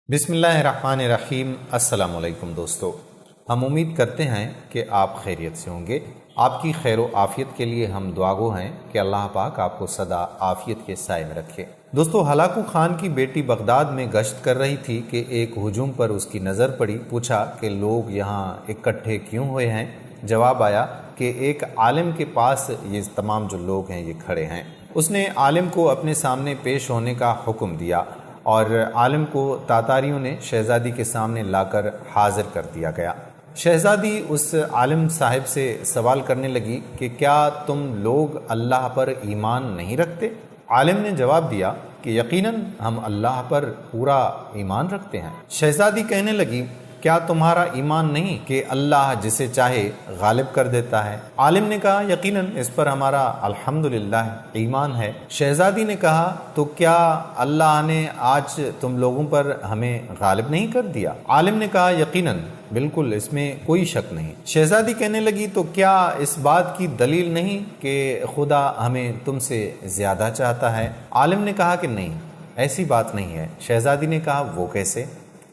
بسم اللہ الرحمن الرحیم۔ السلام علیکم دوستو، ہم امید کرتے ہیں کہ آپ خیریت سے ہوں گے۔ آپ کی خیر و عافیت کے لیے ہم دعاگو ہیں کہ اللہ پاک آپ کو سدا عافیت کے سائے میں رکھے۔ دوستو، ہلاکو خان کی بیٹی بغداد میں گشت کر رہی تھی کہ ایک ہجوم پر اس کی نظر پڑی۔ پوچھا کہ لوگ یہاں اکٹھے کیوں ہوئے ہیں؟ جواب آیا کہ ایک عالم کے پاس یہ تمام جو لوگ ہیں یہ کھڑے ہیں۔ اس نے عالم کو اپنے سامنے پیش ہونے کا حکم دیا اور عالم کو تاتاریوں نے شہزادی کے سامنے لا کر حاضر کر دیا گیا۔ شہزادی اس عالم صاحب سے سوال کرنے لگی کہ کیا تم لوگ اللہ پر ایمان نہیں رکھتے؟ عالم نے جواب دیا کہ یقیناً ہم اللہ پر پورا ایمان رکھتے ہیں۔ شہزادی کہنے لگی کیا تمہارا ایمان نہیں کہ اللہ جسے چاہے غالب کر دیتا ہے؟ عالم نے کہا یقیناً اس پر ہمارا الحمدللہ ایمان ہے۔ شہزادی نے کہا تو کیا اللہ نے آج تم لوگوں پر ہمیں غالب نہیں کر دیا؟ عالم نے کہا یقیناً، بالکل، اس میں کوئی شک نہیں۔ شہزادی کہنے لگی تو کیا اس بات کی دلیل نہیں کہ خدا ہمیں تم سے زیادہ چاہتا ہے؟ عالم نے کہا کہ نہیں، ایسی بات نہیں ہے۔ شہزادی نے کہا وہ کیسے؟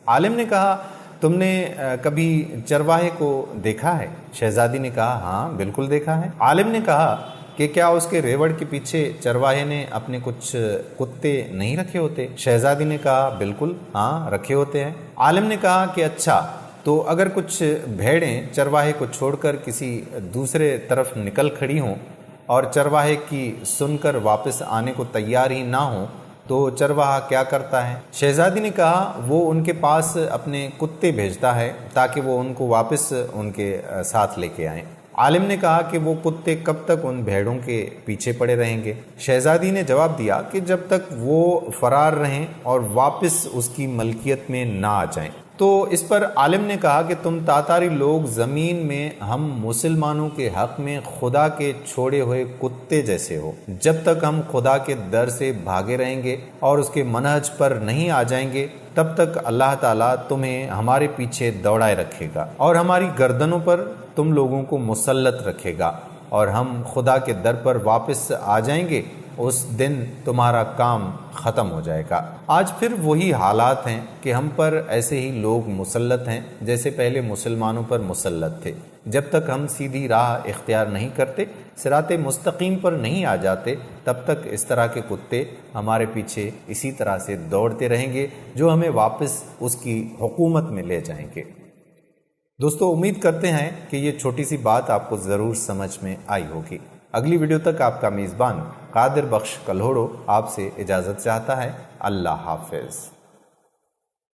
عالم نے کہا تم نے کبھی چرواہے کو دیکھا ہے؟ شہزادی نے کہا ہاں بالکل دیکھا ہے۔ عالم نے کہا کہ کیا اس کے ریوڑ کے پیچھے چرواہے نے اپنے کچھ کتے نہیں رکھے ہوتے؟ شہزادی نے کہا بالکل، ہاں رکھے ہوتے ہیں۔ عالم نے کہا کہ اچھا، تو اگر کچھ بھیڑیں چرواہے کو چھوڑ کر کسی دوسرے طرف نکل کھڑی ہوں اور چرواہے کی سن کر واپس آنے کو تیار ہی نہ ہوں تو چرواہا کیا کرتا ہے؟ شہزادی نے کہا وہ ان کے پاس اپنے کتے بھیجتا ہے تاکہ وہ ان کو واپس ان کے ساتھ لے کے آئیں۔ عالم نے کہا کہ وہ کتے کب تک ان بھیڑوں کے پیچھے پڑے رہیں گے؟ شہزادی نے جواب دیا کہ جب تک وہ فرار رہیں اور واپس اس کی ملکیت میں نہ آ جائیں۔ تو اس پر عالم نے کہا کہ تم تاتاری لوگ زمین میں ہم مسلمانوں کے حق میں خدا کے چھوڑے ہوئے کتے جیسے ہو۔ جب تک ہم خدا کے در سے بھاگے رہیں گے اور اس کے منہج پر نہیں آ جائیں گے تب تک اللہ تعالیٰ تمہیں ہمارے پیچھے دوڑائے رکھے گا اور ہماری گردنوں پر تم لوگوں کو مسلط رکھے گا، اور ہم خدا کے در پر واپس آ جائیں گے، اس دن تمہارا کام ختم ہو جائے گا۔ آج پھر وہی حالات ہیں کہ ہم پر ایسے ہی لوگ مسلط ہیں جیسے پہلے مسلمانوں پر مسلط تھے۔ جب تک ہم سیدھی راہ اختیار نہیں کرتے، صراط مستقیم پر نہیں آ جاتے، تب تک اس طرح کے کتے ہمارے پیچھے اسی طرح سے دوڑتے رہیں گے جو ہمیں واپس اس کی حکومت میں لے جائیں گے۔ دوستو، امید کرتے ہیں کہ یہ چھوٹی سی بات آپ کو ضرور سمجھ میں آئی ہوگی۔ اگلی ویڈیو تک آپ کا میزبان قادر کلہورو آپ سے اجازت چاہتا ہے۔ اللہ حافظ۔